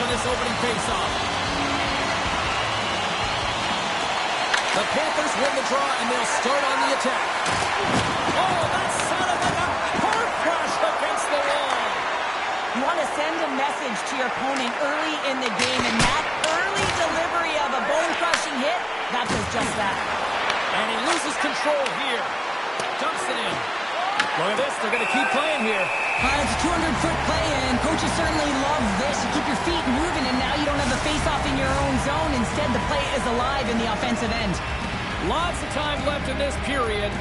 this opening face-off. The Panthers win the draw, and they'll start on the attack. Oh, that sounded like a car crash against the wall. You want to send a message to your opponent early in the game, and that early delivery of a bone-crushing hit, that does just that. And he loses control here. Dumps it in. Look at this. They're going to keep playing here. It's a 200-foot play, and coaches certainly love this. You keep your feet moving, and now you don't have the face-off in your own zone. Instead, the play is alive in the offensive end. Lots of time left in this period.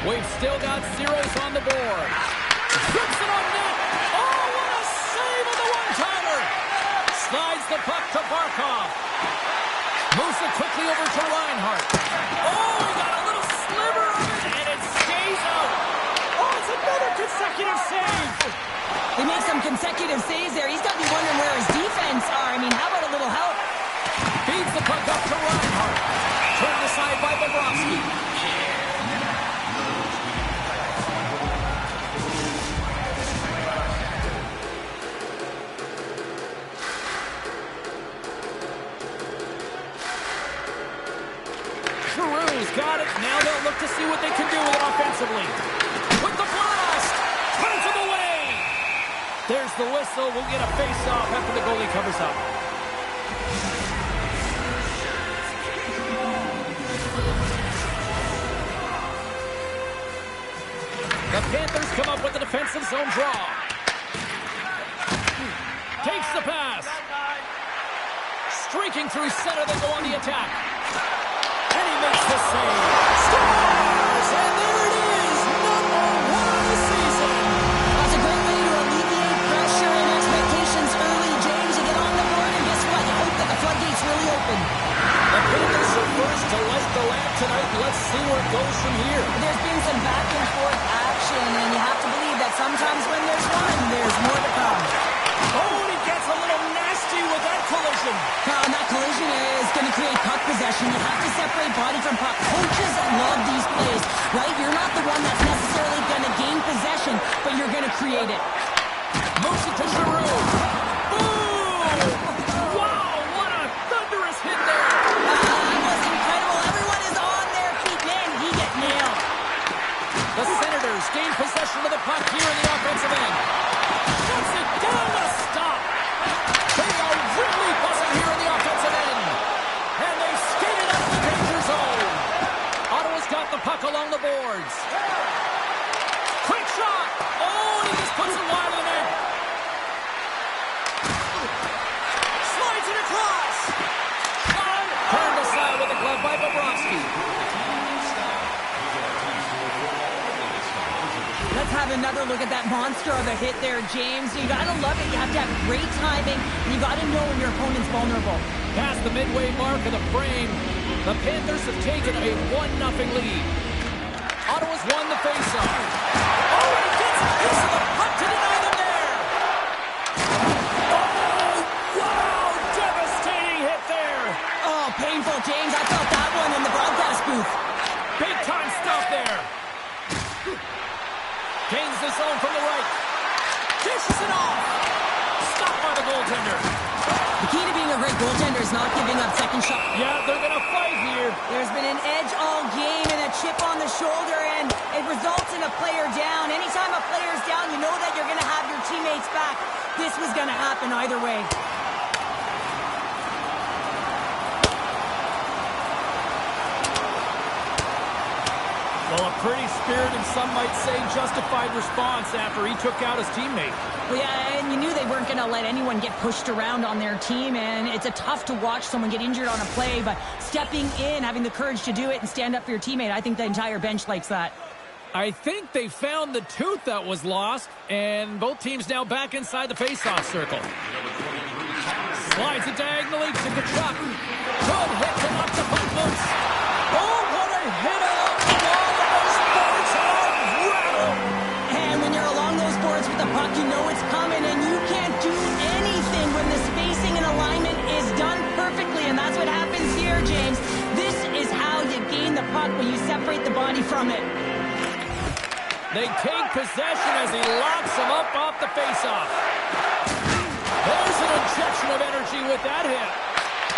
We've still got zeros on the board. Trips it on net. Oh, what a save on the one-timer. Slides the puck to Barkov. Moves it quickly over to Reinhart. Oh, he got a little sliver of it, and it stays out. Oh, it's another consecutive save. They make some consecutive saves there. He's got to be wondering where his defense are. I mean, how about a little help? Feeds the puck up to Reinhart. Turned aside by Bobrovsky. Giroux's got it. Now they'll look to see what they can do with it offensively. With the blast! Turns it away! There's the whistle. We'll get a face-off after the goalie covers up. The Panthers come up with a defensive zone draw. Takes the pass. Streaking through center, they go on the attack. And he makes the save. Scores! And there it is! #1 of the season. That's a great way to alleviate pressure and expectations early, James. You get on the board, and guess what? You hope that the floodgates really open. The Panthers are first to light the lamp tonight. Let's see where it goes from here. There's been some back and forth action, and you have to believe that sometimes when there's one, there's more to come. Oh, and he gets a little nasty with that collision. And that collision is going to create puck possession. You have to separate body from puck. Coaches love these plays, right? You're not the one that's necessarily going to gain possession, but you're going to create it. Moves it to Giroux. Boom! Wow, what a thunderous hit there. That was incredible. Everyone is on their feet. Man, he get nailed. The Senators gain possession of the puck here in the offensive end. Shuts it down with a stop. They are really buzzing here in the offensive end. And they skate it out of the danger zone. Ottawa's got the puck along the boards. Quick shot. Oh, and he just puts it wide of the net. Slides it across. Turned aside with a glove by Bobrovsky. Let's have another look at that monster of a hit there, James. You got to love it. You have to have great timing, and you got to know when your opponent's vulnerable. Past the midway mark of the frame, the Panthers have taken a 1-0 lead. Ottawa's won the faceoff. Oh, he gets a piece of the puck to deny them there. Oh, wow, devastating hit there. Oh, painful, James. I felt that one in the broadcast booth. Big time stuff there. Gains the zone from the right. Dishes it off. Stopped by the goaltender. The key to being a great goaltender is not giving up second shot. Yeah, they're going to fight here. There's been an edge all game and a chip on the shoulder, and it results in a player down. Anytime a player's down, you know that you're going to have your teammates back. This was going to happen either way. Well, a pretty spirited, some might say justified response after he took out his teammate. Well, yeah, and you knew they weren't going to let anyone get pushed around on their team, and it's tough to watch someone get injured on a play, but stepping in, having the courage to do it and stand up for your teammate, I think the entire bench likes that. I think they found the tooth that was lost, and both teams now back inside the face-off circle. Slides it diagonally to Kachuk. Good hit to knock the puck loose. Oh, what a hit off the wall! Those boards are rattled. And when you're along those boards with the puck, you know it's coming, and you can't do anything when the spacing and alignment is done perfectly, and that's what happens here, James. This is how you gain the puck when you separate the body from it. They take possession as he locks him up off the faceoff. There's an injection of energy with that hit.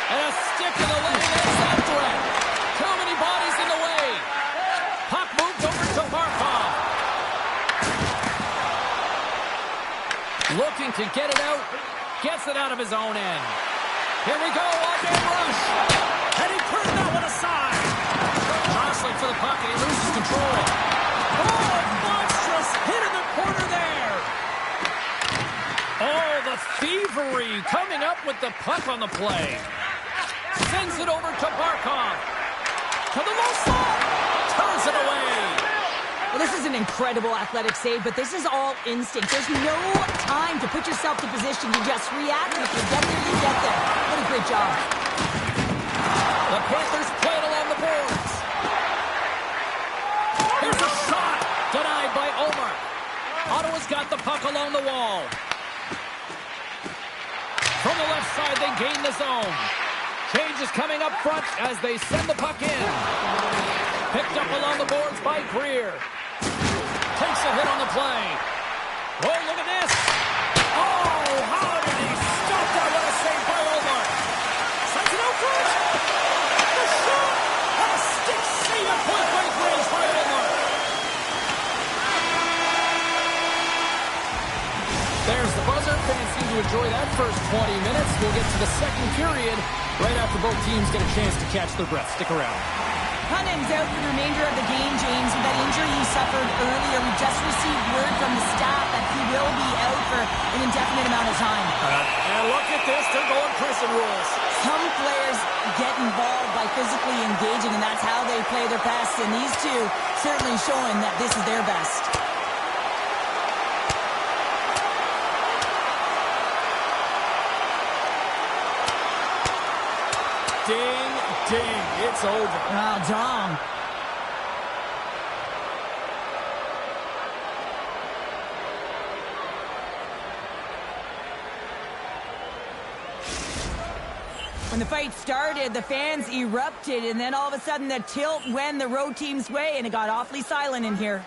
And a stick in the leg ends that threat. Too many bodies in the way. Puck moved over to Barkov. Looking to get it out. Gets it out of his own end. Here we go, all-game rush. And he turned that one aside. Jostling for the puck, and he loses control. Oh, monstrous hit in the corner there. Oh, the thievery coming up with the puck on the play. Sends it over to Barkov. To the low slot. Turns it away. Well, this is an incredible athletic save, but this is all instinct. There's no time to put yourself to position. You just react, and if you get there, you get there. What a great job. The Panthers play it along the boards. Here's a shot. Denied by Omar. Ottawa's got the puck along the wall. From the left side, they gain the zone. Change is coming up front as they send the puck in. Picked up along the boards by Greer. Takes a hit on the play. Oh, look at this. Oh, how did he stop that? What a save by Omar. Sends it out front. The shot. A stick save at point-blank range by Omar. There's the buzzer. Fans seem to enjoy that first 20 minutes. We'll get to the second period right after both teams get a chance to catch their breath. Stick around. Hunnam's out for the remainder of the game, James. With that injury he suffered earlier, we just received word from the staff that he will be out for an indefinite amount of time. And look at this. They're going prison rules. Some players get involved by physically engaging, and that's how they play their best. And these two certainly showing that this is their best. Ding, ding. It's over. Oh, Dom. When the fight started, the fans erupted, and then all of a sudden the tilt went the road team's way, and it got awfully silent in here.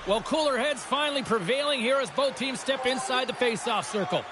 Well, cooler heads finally prevailing here as both teams step inside the face-off circle.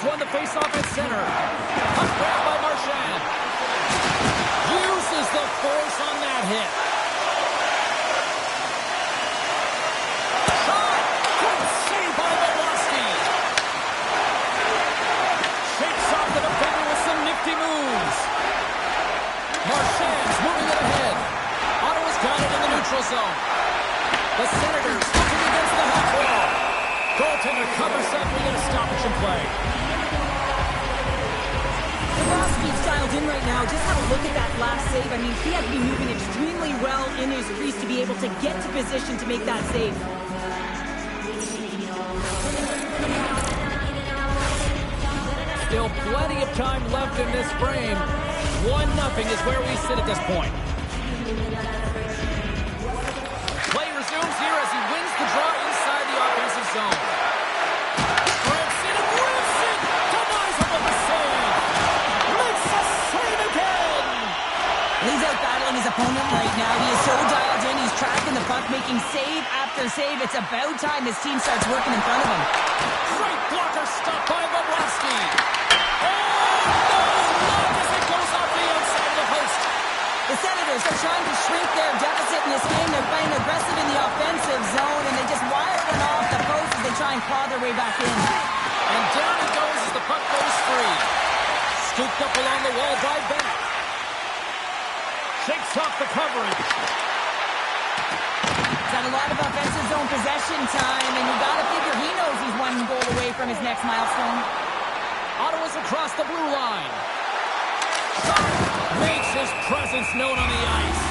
Won the face-off at center. Puck grab by Marchand. Uses the force on that hit. Shot! Good save by Milwaukee. Shakes off the defender with some nifty moves. Marchand's moving it ahead. Ottawa's got it in the neutral zone. The Senators looking against the half wall. Goaltender covers up. We get a stoppage in play. Milwaukee's dialed in right now. Just have a look at that last save. I mean, he had to be moving extremely well in his crease to be able to get to position to make that save. Still plenty of time left in this frame. 1-0 is where we sit at this point. Play resumes here as he wins the draw inside the offensive zone. Strips it and rips it. Denies him with a save. Makes the save again. He's out battling his opponent right now. He is so dialed in. He's tracking the puck making save after save. It's about time his team starts working in front of him. Great blocker stop by Bobrovsky. Oh, no! Not as it goes off the outside of the post. The Senators are trying to shrink their deficit in this game. They're playing aggressive in the offensive zone, and they just wire one off the post as they try and claw their way back in. And down it goes as the puck goes free. Scooped up along the wall by Bennett. Shakes off the coverage. He's had a lot of offensive zone possession time, and you gotta figure he knows he's one goal away from his next milestone. Ottawa's across the blue line. Makes his presence known on the ice.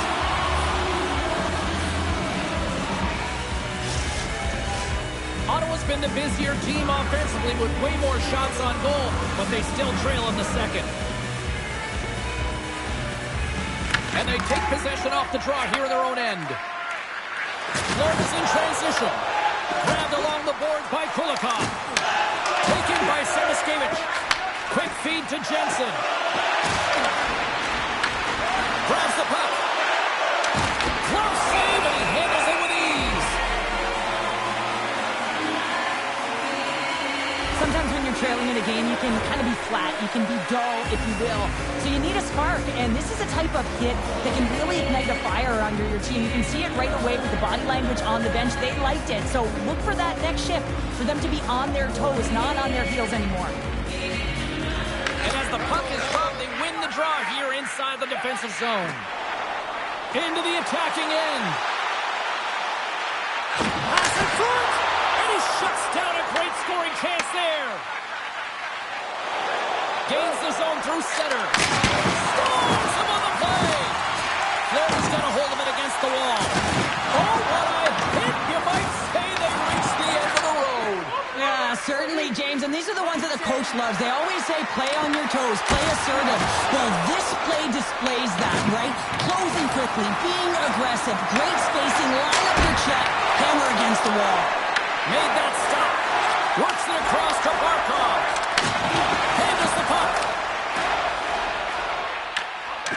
Ottawa's been the busier team offensively with way more shots on goal, but they still trail in the second. And they take possession off the draw here in their own end. Florida's in transition. Grabbed along the boards by Kulikov. Taken by Semiskevich. Quick feed to Jensen. Grabs the puck. Close save, and he handles it with ease. Sometimes when you're trailing in a game, you can kind of be flat. You can be dull, if you will. So you need a spark, and this is a type of hit that can really ignite a fire under your team. You can see it right away with the body language on the bench. They liked it. So look for that next shift, for them to be on their toes, not on their heels anymore. And as the puck is dropped, they win the draw here inside the defensive zone. Into the attacking end. Pass in front, and he shuts down a great scoring chance there. Gains the zone through center. Storms him on the play. Florida's got a hold of it against the wall. Oh, what a hit! You might say they reached the end of the road. Yeah, certainly, James. And these are the ones that the coach loves. They always say, play on your toes, play assertive. Well, this play displays that, right? Closing quickly, being aggressive, great spacing, line up your check, hammer against the wall. Made that stop. Works it across to Barkov. Handles the puck.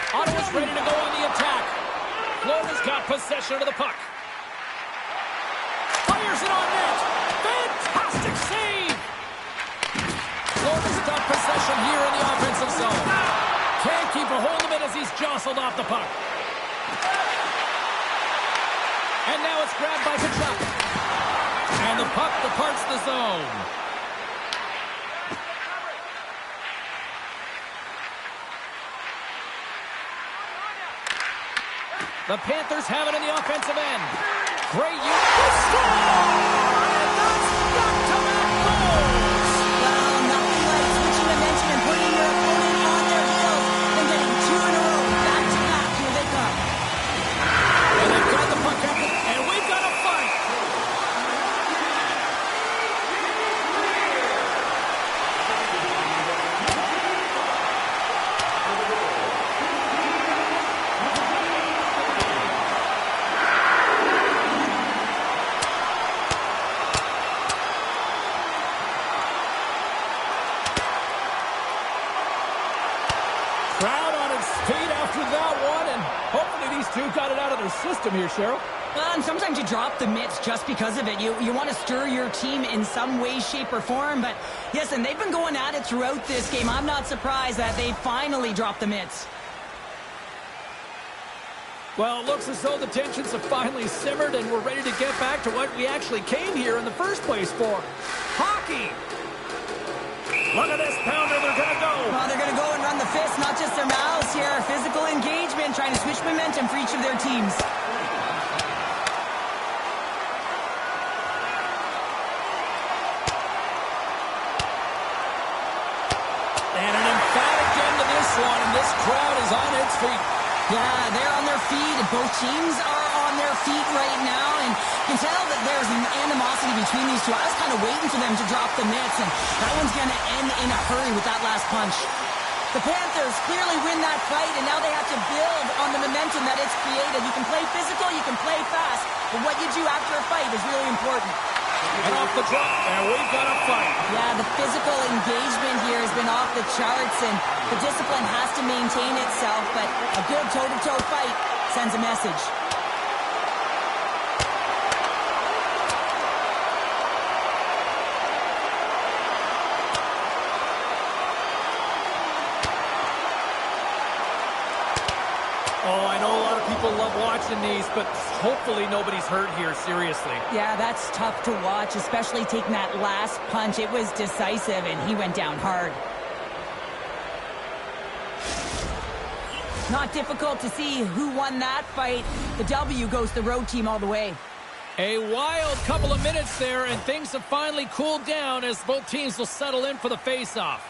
Ottawa's ready to go on the attack. Florida's got possession of the puck. Fires it on net. Fantastic save. Florida's got possession here in the offensive zone. Can't keep a hold of it as he's jostled off the puck. And now it's grabbed by Kachuk. And the puck departs the zone. The Panthers have it in the offensive end. Great use. Score! And that's back-to-back goals! Well, nothing like switching momentum and putting your opponent on their heels and getting two in a row. Back-to-back. Here they come. And they've got the puck up, and we've got a fight. Crowd on its feet after that one, and hopefully these two got it out of their system here, Cheryl. And sometimes you drop the mitts just because of it. You want to stir your team in some way, shape, or form. But, yes, and they've been going at it throughout this game. I'm not surprised that they finally dropped the mitts. Well, it looks as though the tensions have finally simmered, and we're ready to get back to what we actually came here in the first place for. Hockey! Look at this pounder, they're going to go. Well, they're going to go and run the fist, not just their mouths here. Physical engagement, trying to switch momentum for each of their teams. And an emphatic end to this one, and this crowd is on its feet. Yeah, they're on their feet, and both teams are on their feet right now, and you can tell that there's an animosity between these two. I was kind of waiting for them to drop the mitts, and that one's going to end in a hurry with that last punch. The Panthers clearly win that fight, and now they have to build on the momentum that it's created. You can play physical, you can play fast, but what you do after a fight is really important. And off the drop, and we've got a fight. Yeah, the physical engagement here has been off the charts, and the discipline has to maintain itself, but a good toe-to-toe fight sends a message. people love watching these, but hopefully nobody's hurt here, seriously. Yeah, that's tough to watch, especially taking that last punch. It was decisive, and he went down hard. Not difficult to see who won that fight. The W goes the road team all the way. A wild couple of minutes there, and things have finally cooled down as both teams will settle in for the face-off.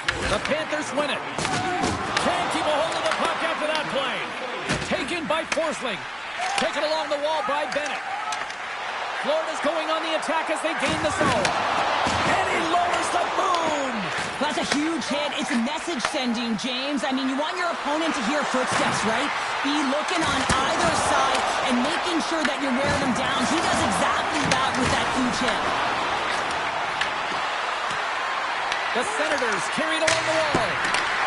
The Panthers win it. Can't keep a hold of the puck after that play. Taken by Forsling. Taken along the wall by Bennett. Florida's going on the attack as they gain the zone. And he lowers the boom. That's a huge hit. It's a message sending, James. I mean, you want your opponent to hear footsteps, right? Be looking on either side and making sure that you're wearing them down. He does exactly that with that huge hit. The Senators carried along the wall.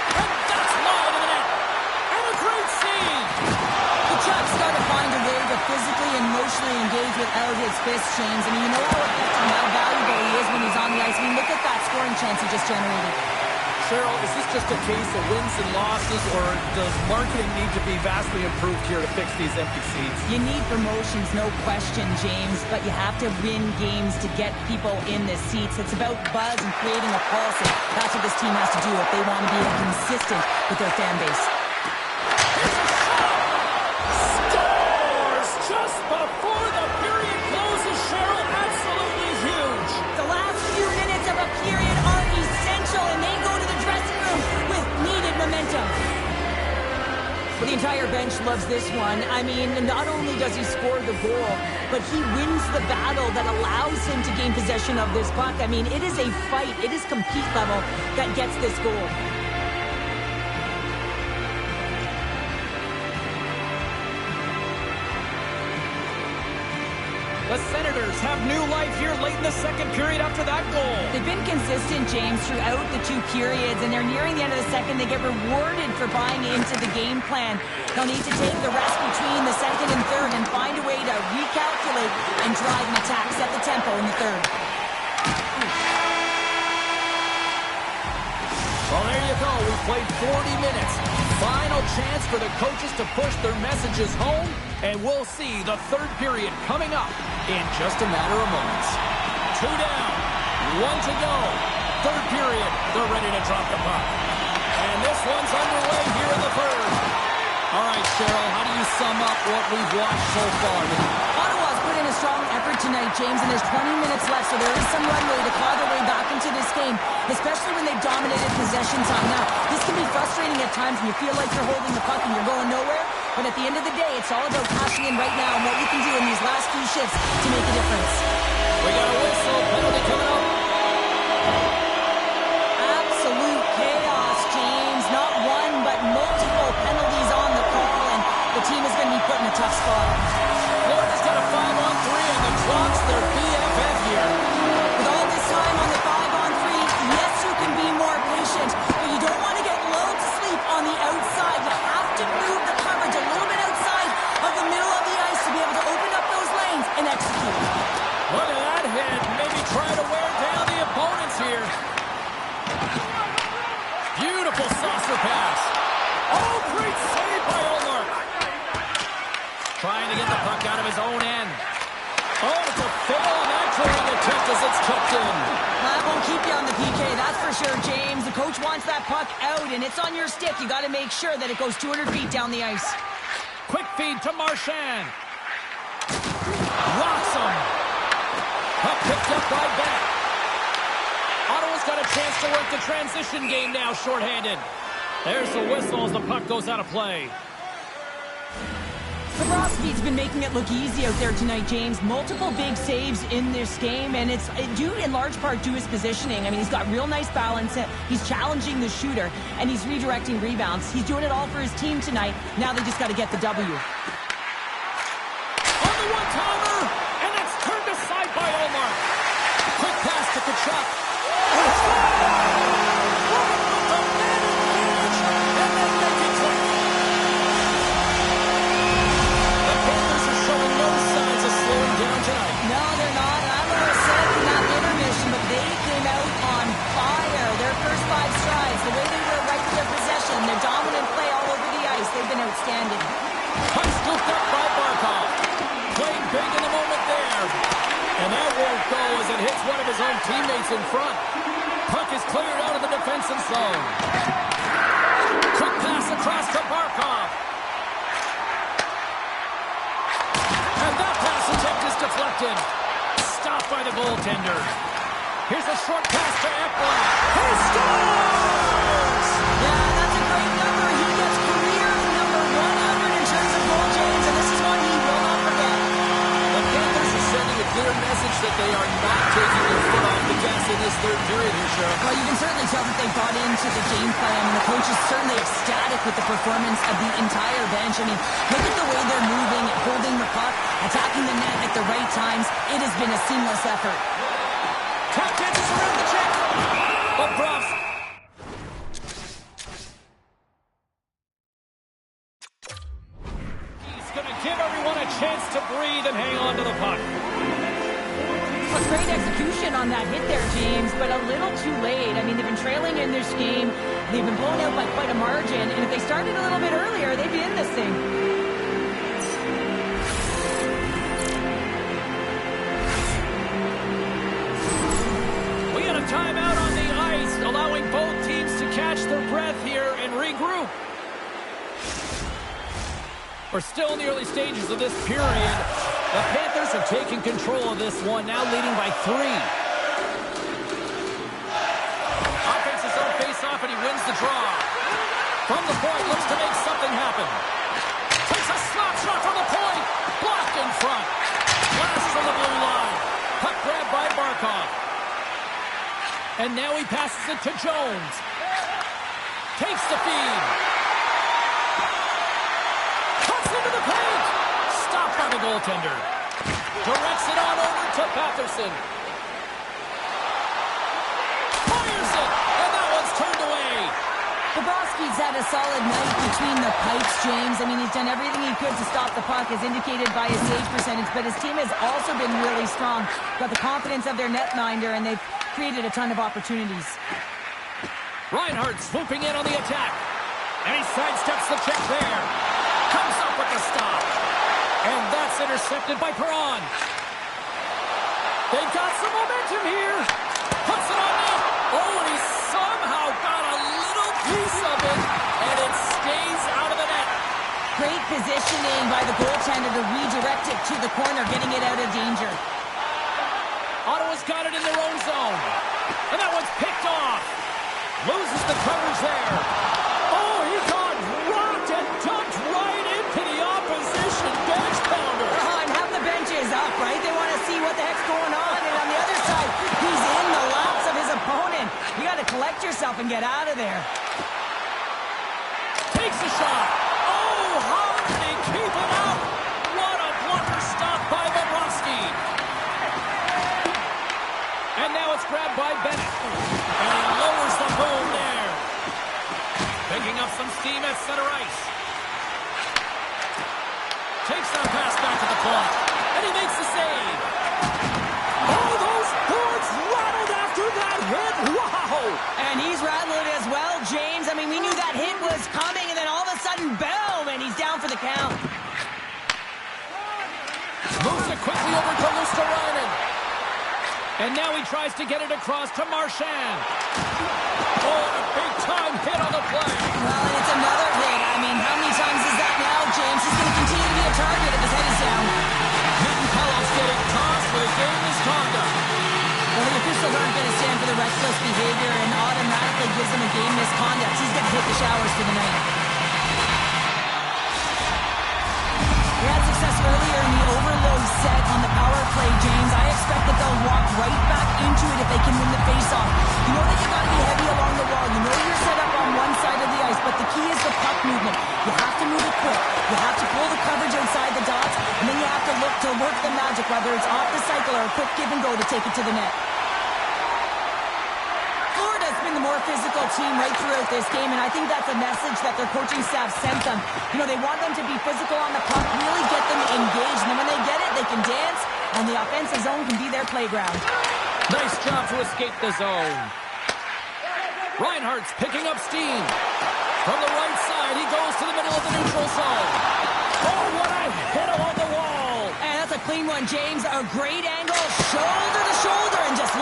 And that's wide of the net. And a great save. The Chuck's got to find a way to physically and emotionally engage without his fists, James. I mean, you know how effective, how valuable he is when he's on the ice. I mean, look at that scoring chance he just generated. Cheryl, is this just a case of wins and losses, or does marketing need to be vastly improved here to fix these empty seats? You need promotions, no question, James, but you have to win games to get people in the seats. It's about buzz and creating a pulse, and that's what this team has to do if they want to be consistent with their fan base. Scores just before the period closes, Cheryl. Absolutely huge. The last few minutes of a period are essential, and they go to the dressing room with needed momentum. But the entire bench loves this one. I mean, not only does he score the goal, but he wins the battle that allows him to gain possession of this puck. I mean, it is a fight. It is compete level that gets this goal. The Senators have new life here late in the second period after that goal. They've been consistent, James, throughout the two periods, and they're nearing the end of the second. They get rewarded for buying into the game plan. They'll need to take the rest between the second and third and find a way to recalculate and drive an attack, set the tempo in the third. Well, there you go. We've played 40 minutes. Final chance for the coaches to push their messages home, and we'll see the third period coming up in just a matter of moments. 2 down, 1 to go. Third period, they're ready to drop the puck. And this one's underway here in the third. All right, Cheryl, how do you sum up what we've watched so far? Ottawa's put in a strong effort tonight, James, and there's 20 minutes left, so there is some runway to claw their way back into this game, especially when they've dominated possession time. Now, this can be frustrating at times when you feel like you're holding the puck and you're going nowhere, but at the end of the day, it's all about cashing in right now and what you can do in these last few shifts to make a difference. We got a whistle, penalty coming up. Absolute chaos, James. Not one, but multiple penalties on the call, and the team is going to be put in a tough spot. Florida's got a 5-on-3, and the clock's their BFF here. With all this time on the 5-on-3, yes, you can be more patient, but you don't want to get lulled to sleep on the outside. You have to move the coverage a little bit outside of the middle of the ice to be able to open up those lanes and execute. Look at that hit. Maybe try to wear down the opponents here. Beautiful saucer pass. Oh, great save by Omar. Trying to get the puck out of his own end. Oh, it's a fail on that throwing attempt as it's tucked in. That won't keep you on the PK, that's for sure, James. The coach wants that puck out, and it's on your stick. You got to make sure that it goes 200 feet down the ice. Quick feed to Marchand. Rocks him. Puck picked up by Bennett. Ottawa's got a chance to work the transition game now, shorthanded. There's the whistle as the puck goes out of play. Bobrovsky's been making it look easy out there tonight, James. Multiple big saves in this game, and it's due in large part to his positioning. I mean, he's got real nice balance. He's challenging the shooter, and he's redirecting rebounds. He's doing it all for his team tonight. Now they just got to get the W. On the one-timer, and it's turned aside by Omar. Quick pass to Kachuk. No, they're not. I'm a little sad in that intermission, but they came out on fire. Their first 5 strides, the way they were right to their possession, their dominant play all over the ice, they've been outstanding. puts one of his own teammates in front. Puck is cleared out of the defensive zone. Quick pass across to Barkov. And that pass attempt is deflected. Stopped by the goaltender. Here's a short pass to Ekblad. He scores! Yeah, that's a great number. He gets career number 100 in terms of goal, James, and this is one he will not forget. The Panthers are sending a clear message that they are not taking their foot off the gas in this third period here, Sheriff. Well, you can certainly tell that they bought into the game plan, and the coach is certainly ecstatic with the performance of the entire bench. I mean, look at the way they're moving, holding the puck, attacking the net at the right times. It has been a seamless effort. Tap dances around the check. Bobrovs. He's going to give everyone a chance to breathe and hang on to the puck. A great execution on that hit there, James, but a little too late. I mean, they've been trailing in this game. They've been blown out by quite a margin, and if they started a little bit earlier, they'd be in this thing. We got a timeout on the ice, allowing both teams to catch their breath here and regroup. We're still in the early stages of this period. The Panthers are taking control of this one, now leading by 3. Offense his own face-off, and he wins the draw. From the point, looks to make something happen. Takes a slap shot from the point. Blocked in front. Blast from the blue line. Puck grabbed by Barkov. And now he passes it to Jones. Takes the feed. Cuts into the paint. Stopped by the goaltender. Directs it on over to Patterson. Fires it. And that one's turned away. Bobrovsky's had a solid night between the pipes, James. I mean, he's done everything he could to stop the puck, as indicated by his save percentage, but his team has also been really strong. Got the confidence of their netminder, and they've created a ton of opportunities. Reinhardt swooping in on the attack. And he sidesteps the check there. Comes up with the stop. And that's intercepted by Perron. They've got some momentum here. Puts it on net. Oh, and he somehow got a little piece of it, and it stays out of the net. Great positioning by the goaltender to redirect it to the corner, getting it out of danger. Ottawa's got it in their own zone. And that one's picked off. Loses the coverage there. Oh, he got rocked and dumped right into the opposition bench pounder. And half the bench is up, right? They want to see what the heck's going on. And on the other side, he's in the laps of his opponent. You got to collect yourself and get out of there. Takes a shot. Oh, how did he keep it out? What a blunder stop by Bobrovsky. And now it's grabbed by Bennett. And he lowers the boom there. Picking up some steam at center ice. Takes that pass back to the point. And he makes the save. Oh, those boards rattled after that hit. Wow. And he's rattled as well, James. I mean, we knew that hit was coming, and then all of a sudden, boom, and he's down for the count. Moves it quickly over to Luosterainen. And now he tries to get it across to Marchand. Oh, and a big-time hit on the play. Well, and it's another hit. I mean, how many times is that now, James? He's going to continue to be a target if his head is down. Hinton Pellett's getting tossed for the game misconduct. Well, the officials aren't going to stand for the reckless behavior and automatically gives him a game misconduct. He's going to hit the showers for the night. They had success earlier in the overload set on the power play, James. I expect that they'll walk right back into it if they can win the faceoff. You know that you got to be heavy along the wall. You know you're set up on one side of the ice, but the key is the puck movement. You have to move it quick. You have to pull the coverage outside the dots, and then you have to look to work the magic, whether it's off the cycle or a quick give and go to take it to the net. Florida's been the more physical team right throughout this game, and I think that's a message that their coaching staff sent them. You know, they want them to be physical on the puck, really get them engaged, and then when they get it, they can dance, and the offensive zone can be their playground. Nice job to escape the zone. Reinhardt's picking up steam. From the right side, he goes to the middle of the neutral zone. Oh, what a hit along the wall. And that's a clean one, James. A great angle, shoulder to shoulder, and just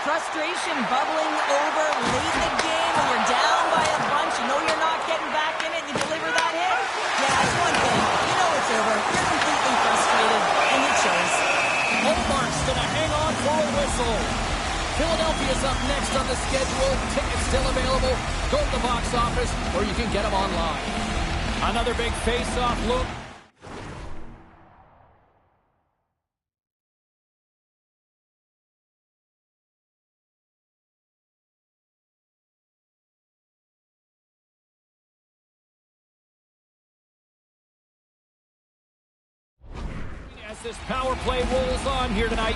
frustration bubbling over late in the game when you're down by a bunch. You know you're not getting back in it. You deliver that hit. Yeah, it's one thing. You know it's over. You're completely frustrated, and it shows. Hallmark's gonna hang on for a whistle. Philadelphia's up next on the schedule. Tickets still available. Go to the box office, or you can get them online. Another big face-off loop. As this power play rolls on here tonight.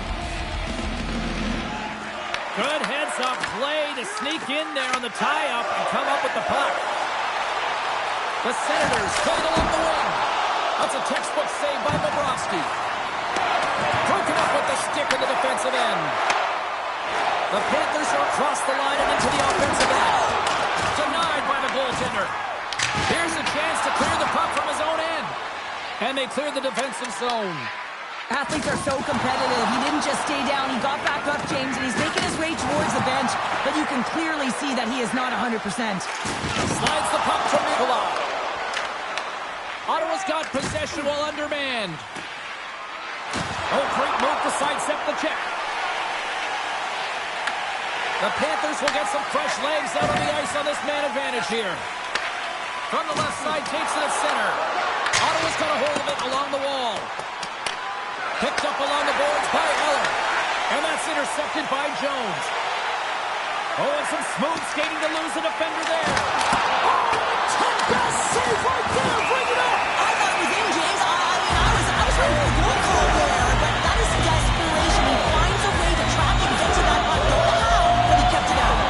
Good heads-up play to sneak in there on the tie-up and come up with the puck. The Senators played along the wing. That's a textbook save by Bobrovsky. Broken up with the stick in the defensive end. The Panthers are across the line and into the offensive end. Denied by the goaltender. Here's a chance to clear the puck from his own end. And they clear the defensive zone. Athletes are so competitive. He didn't just stay down. He got back up, James, and he's making his way towards the bench. But you can clearly see that he is not 100%. Slides the puck to Nikolai. Ottawa's got possession while undermanned. Oh, great move to sidestep the check. The Panthers will get some fresh legs out on the ice on this man advantage here. From the left side, takes it at center. Ottawa's got a hold of it along the wall. Picked up along the boards by Eller. And that's intercepted by Jones. Oh, and some smooth skating to lose the defender there. Oh, top-pass save right there. Bring it up. I thought it was in, James. I was ready for a goal call there. But that is desperation. He finds a way to track and get to that puck. Don't know how, but he kept it out.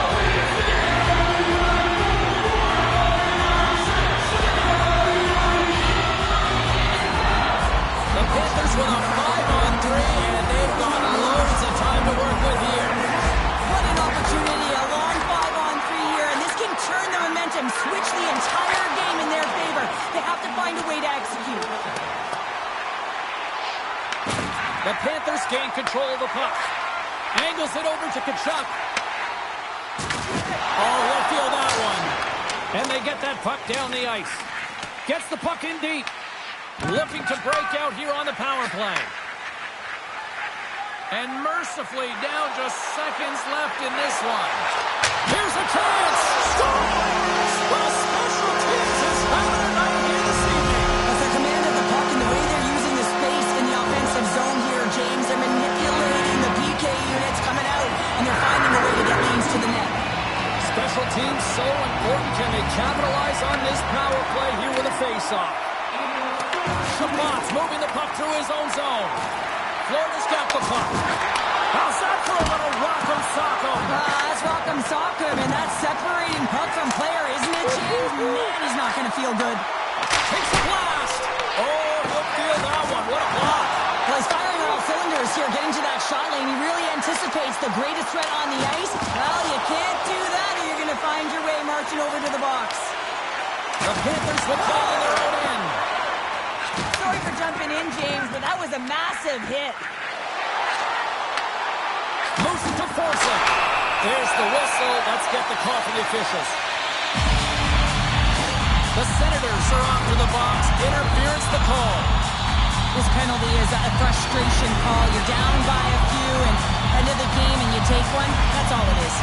The Panthers with a 5-on-3, and they've got loads of time to work with here. What an opportunity, a long 5-on-3 here, and this can turn the momentum, switch the entire game in their favor. They have to find a way to execute. The Panthers gain control of the puck. Angles it over to Tkachuk. Oh, he'll feel that one. And they get that puck down the ice. Gets the puck in deep. Looking to break out here on the power play. And mercifully down just seconds left in this one. Here's a chance. Scores! Well, special teams has had it out here this evening. As their command of the puck and the way they're using the space in the offensive zone here, James, they're manipulating the PK units coming out, and they're finding a way to get lanes to the net. Special teams so important. Can they capitalize on this power play here with a face-off? Shabbat's moving the puck through his own zone. Florida's got the puck. How's that for a little rock'em sock'em? That's rock'em sock'em, and that's separating puck from player, isn't it, James? Man, he's not going to feel good. Takes a blast. Oh, he'll feel that one. What a block. Well, he's firing on all cylinders here, getting to that shot lane. He really anticipates the greatest threat on the ice. Well, you can't do that, or you're going to find your way marching over to the box. The Panthers will play in their own end. Sorry for jumping in, James, but that was a massive hit. Moves it to force it. There's the whistle. Let's get the call from the officials. The Senators are onto the box. Interference the call. This penalty is a frustration call. You're down by a few and end of the game and you take one. That's all it is.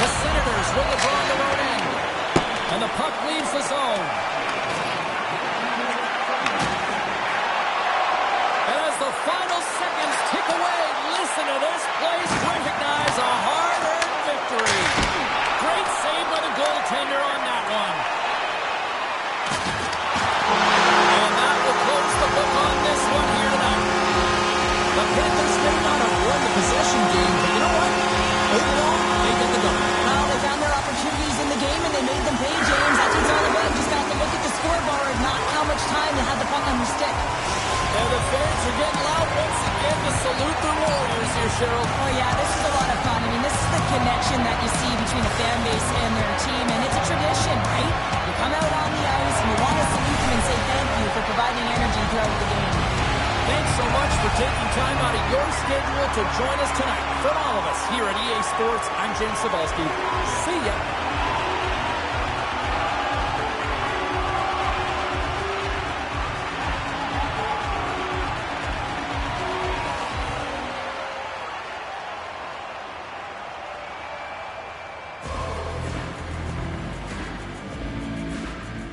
The Senators will have drawn the road in. And the puck leaves the zone. And as the final seconds tick away, listen to this place recognize a hard-earned victory. Great save by the goaltender on that one. And that will close the book on this one here tonight. The Panthers may not have won the possession game, but you know what? Overall, they get the done. Well, they found their opportunities in the game and they made them pay, James. That's what it's all about. Just got to Sports, I'm James Cebulski. See ya.